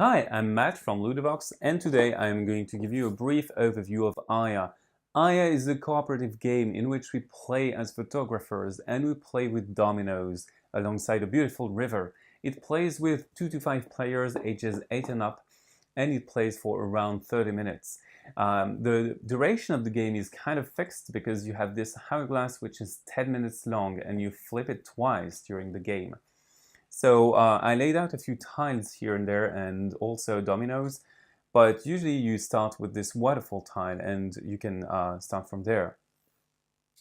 Hi, I'm Matt from Ludovox, and today I'm going to give you a brief overview of Aya. Aya is a cooperative game in which we play as photographers and we play with dominoes alongside a beautiful river. It plays with 2 to 5 players ages 8 and up, and it plays for around 30 minutes. The duration of the game is kind of fixed because you have this hourglass which is 10 minutes long and you flip it twice during the game. So I laid out a few tiles here and there and also dominoes, but usually you start with this waterfall tile and you can start from there.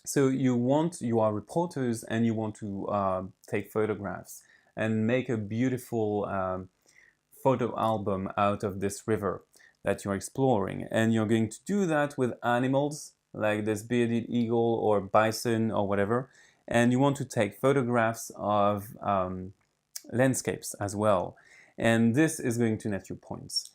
So you are reporters and you want to take photographs and make a beautiful photo album out of this river that you're exploring. And you're going to do that with animals like this bearded eagle or bison or whatever. And you want to take photographs of landscapes as well. And this is going to net you points.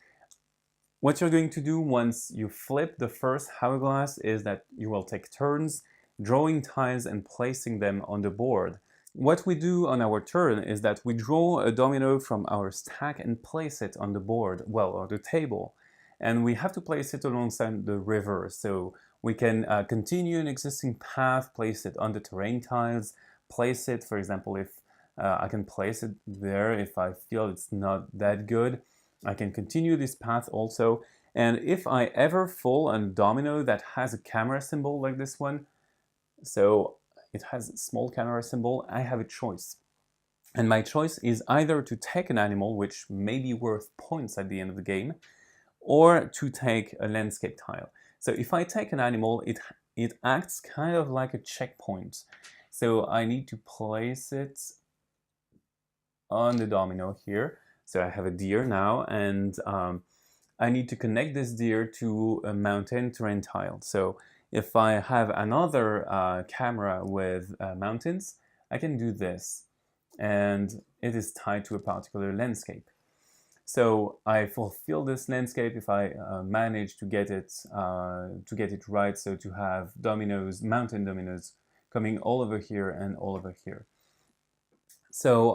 What you're going to do once you flip the first hourglass is that you will take turns drawing tiles and placing them on the board. What we do on our turn is that we draw a domino from our stack and place it on the board, well, or the table. And we have to place it alongside the river, so we can continue an existing path, place it on the terrain tiles, place it, for example, if I can place it there if I feel it's not that good. I can continue this path also. And if I ever fall on a domino that has a camera symbol like this one, so it has a small camera symbol, I have a choice. And my choice is either to take an animal, which may be worth points at the end of the game, or to take a landscape tile. So if I take an animal, it acts kind of like a checkpoint. So I need to place it on the domino here. So I have a deer now, and I need to connect this deer to a mountain terrain tile. So if I have another camera with mountains, I can do this, and it is tied to a particular landscape. So I fulfill this landscape if I manage to get it right. So to have dominoes, mountain dominoes, coming all over here and all over here. So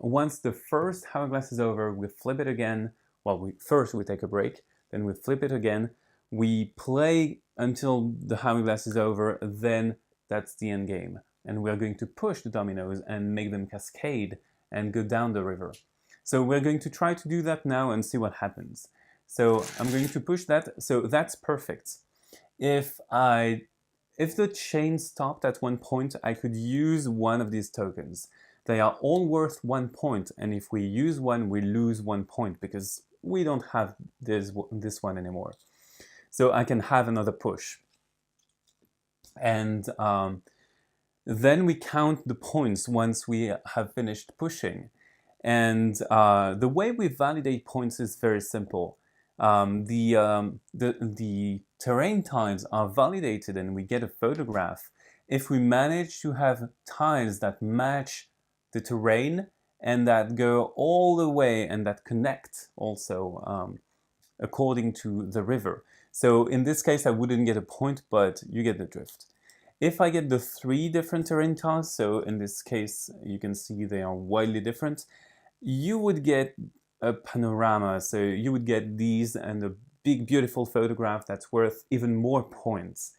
once the first hourglass is over, we flip it again. Well, first we take a break, then we flip it again. We play until the hourglass is over, then that's the end game. And we're going to push the dominoes and make them cascade and go down the river. So we're going to try to do that now and see what happens. So I'm going to push that. So that's perfect. If the chain stopped at one point, I could use one of these tokens. They are all worth 1 point, and if we use one, we lose 1 point because we don't have this one anymore. So I can have another push. And then we count the points once we have finished pushing. And the way we validate points is very simple. The terrain tiles are validated and we get a photograph if we manage to have tiles that match the terrain and that go all the way and that connect also according to the river. So in this case I wouldn't get a point, but you get the drift. If I get the 3 different terrain tiles, so in this case you can see they are widely different, you would get a panorama. So you would get these and a big beautiful photograph that's worth even more points.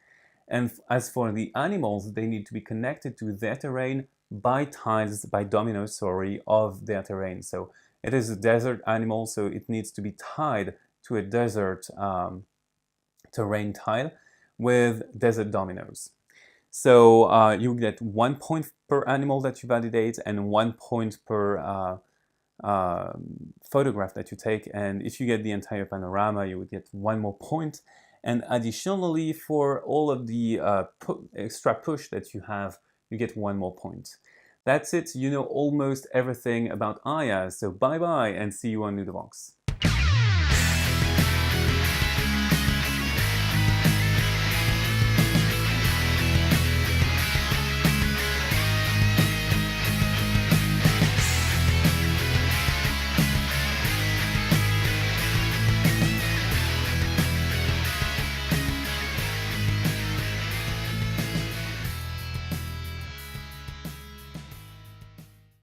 And as for the animals, they need to be connected to their terrain by tiles, by dominoes, sorry, of their terrain. So it is a desert animal, so it needs to be tied to a desert terrain tile with desert dominoes. So you get 1 point per animal that you validate and 1 point per photograph that you take. And if you get the entire panorama, you would get 1 more point. And additionally, for all of the extra push that you have, you get 1 more point. That's it. You know almost everything about Aya. So bye-bye and see you on Ludovox.